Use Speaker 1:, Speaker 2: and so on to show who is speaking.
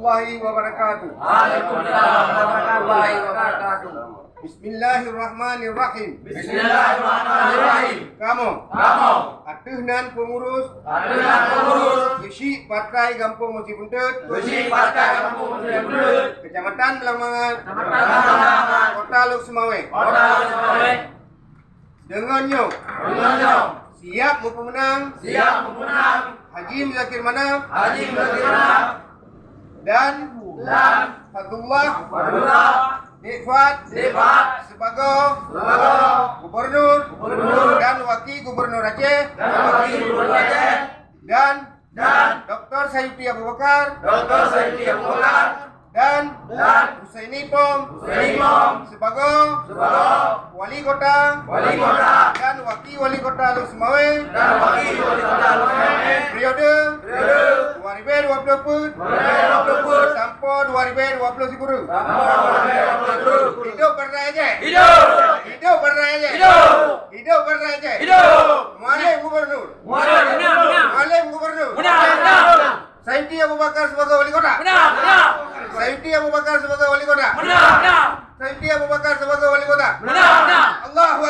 Speaker 1: warahmatullahi wabarakatuh.
Speaker 2: Waalaikumsalam warahmatullahi wabarakatuh.
Speaker 1: Bismillahirrahmanirrahim.
Speaker 2: Bismillahirrahmanirrahim.
Speaker 1: Kamu atuhnan pengurus Besi Partai Kampung Musi Buntut, Kecamatan Belambangan, Kota Luk Semawe. Dengannya siap mau pemenang Haji Muzakir Manaf dan Fatullah Nikfat sebagai Gubernur dan Wakil Gubernur Aceh dan Dr. Sayuti Abu Bakar dan Husaini Pom sebagai Wali Kota dan Wakil Wali Kota Luk Semawe periode 2020 sampai 2020. Hidup Partai Aceh. Hidup Partai Aceh. Hidup Partai Aceh. Mualim Gubernur. Mualim Gubernur. Sayuti Abu Bakar sebagai Wali Kota. Sayuti Abu Bakar sebagai Wali Kota. Sayuti Abu Bakar sebagai Wali Kota. Allahu